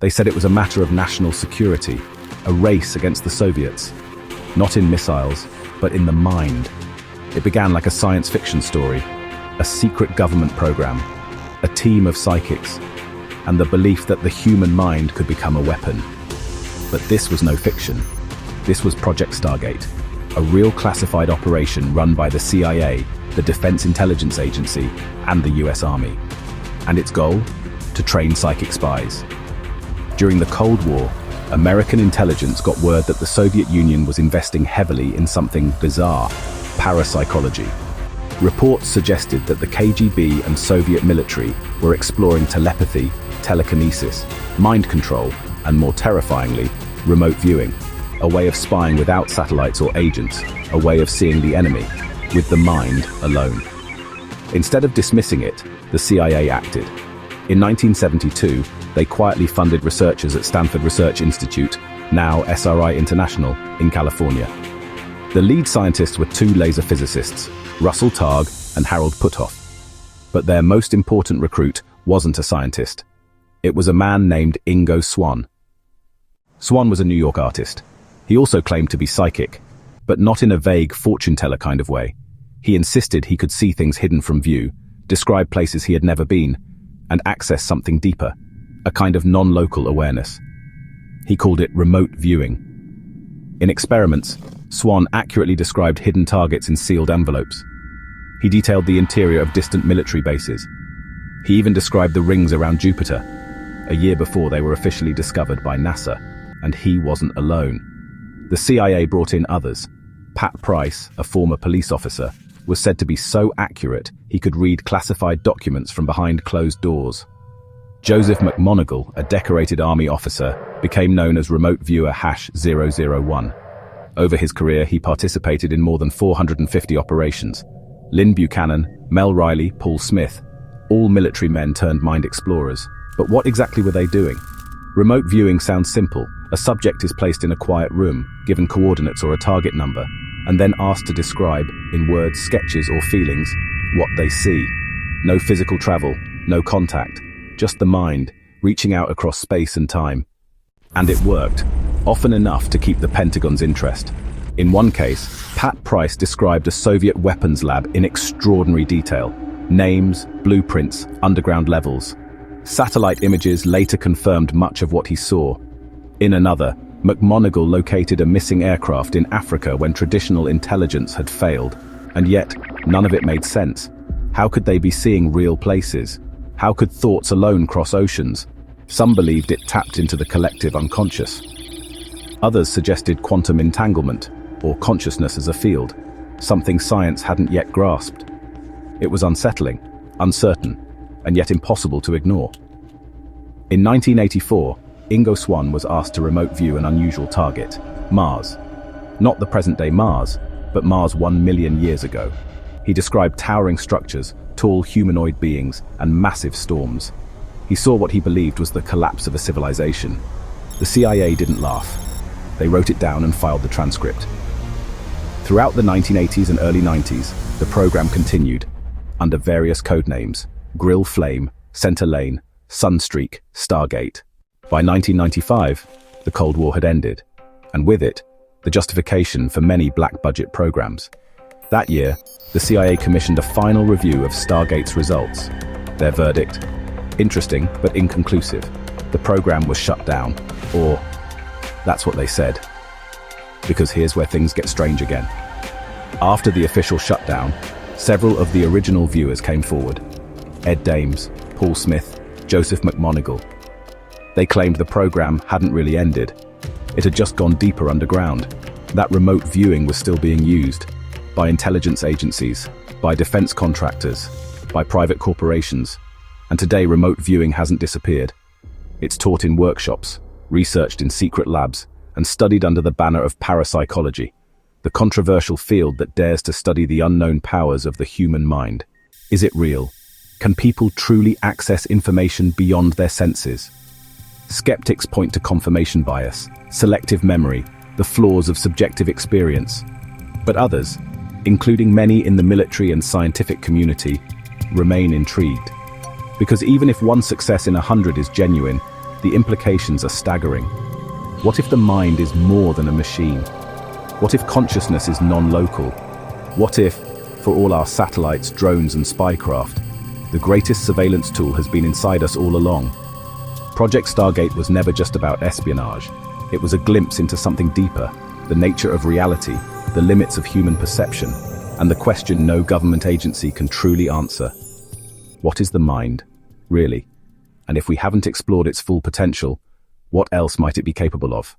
They said it was a matter of national security, a race against the Soviets. Not in missiles, but in the mind. It began like a science fiction story, a secret government program, a team of psychics, and the belief that the human mind could become a weapon. But this was no fiction. This was Project Stargate, a real classified operation run by the CIA, the Defense Intelligence Agency, and the US Army. And its goal? To train psychic spies. During the Cold War, American intelligence got word that the Soviet Union was investing heavily in something bizarre: parapsychology. Reports suggested that the KGB and Soviet military were exploring telepathy, telekinesis, mind control, and more terrifyingly, remote viewing, a way of spying without satellites or agents, a way of seeing the enemy, with the mind alone. Instead of dismissing it, the CIA acted. In 1972, they quietly funded researchers at Stanford Research Institute, now SRI International, in California. The lead scientists were two laser physicists, Russell Targ and Harold Puthoff. But their most important recruit wasn't a scientist. It was a man named Ingo Swann. Swann was a New York artist. He also claimed to be psychic, but not in a vague fortune teller kind of way. He insisted he could see things hidden from view, describe places he had never been, and access something deeper, a kind of non-local awareness. He called it remote viewing. In experiments, Swann accurately described hidden targets in sealed envelopes. He detailed the interior of distant military bases. He even described the rings around Jupiter, a year before they were officially discovered by NASA, and he wasn't alone. The CIA brought in others. Pat Price, a former police officer, was said to be so accurate he could read classified documents from behind closed doors. Joseph McMoneagle, a decorated Army officer, became known as Remote Viewer #001. Over his career, he participated in more than 450 operations. Lynn Buchanan, Mel Riley, Paul Smith, all military men turned mind explorers. But what exactly were they doing? Remote viewing sounds simple. A subject is placed in a quiet room, given coordinates or a target number, and then asked to describe, in words, sketches, or feelings, what they see. No physical travel, no contact, just the mind, reaching out across space and time. And it worked, often enough to keep the Pentagon's interest. In one case, Pat Price described a Soviet weapons lab in extraordinary detail. Names, blueprints, underground levels. Satellite images later confirmed much of what he saw. In another, McMoneagle located a missing aircraft in Africa when traditional intelligence had failed, and yet none of it made sense. How could they be seeing real places? How could thoughts alone cross oceans? Some believed it tapped into the collective unconscious. Others suggested quantum entanglement, or consciousness as a field, something science hadn't yet grasped. It was unsettling, uncertain, and yet impossible to ignore. In 1984, Ingo Swann was asked to remote view an unusual target, Mars. Not the present-day Mars, but Mars 1 million years ago. He described towering structures, tall humanoid beings, and massive storms. He saw what he believed was the collapse of a civilization. The CIA didn't laugh. They wrote it down and filed the transcript. Throughout the 1980s and early 90s, the program continued, under various code names: Grill Flame, Center Lane, Sunstreak, Stargate. By 1995, the Cold War had ended, and with it, the justification for many black-budget programs. That year, the CIA commissioned a final review of Stargate's results. Their verdict: interesting but inconclusive. The program was shut down, or that's what they said. Because here's where things get strange again. After the official shutdown, several of the original viewers came forward. Ed Dames, Paul Smith, Joseph McMoneagle. They claimed the program hadn't really ended. It had just gone deeper underground. That remote viewing was still being used by intelligence agencies, by defense contractors, by private corporations. And today, remote viewing hasn't disappeared. It's taught in workshops, researched in secret labs, and studied under the banner of parapsychology, the controversial field that dares to study the unknown powers of the human mind. Is it real? Can people truly access information beyond their senses? Skeptics point to confirmation bias, selective memory, the flaws of subjective experience. But others, including many in the military and scientific community, remain intrigued. Because even if one success in 100 is genuine, The implications are staggering. What if the mind is more than a machine? What if consciousness is non-local? What if, for all our satellites, drones and spycraft, the greatest surveillance tool has been inside us all along? Project Stargate was never just about espionage. It was a glimpse into something deeper, the nature of reality, the limits of human perception, and the question no government agency can truly answer. What is the mind, really? And if we haven't explored its full potential, what else might it be capable of?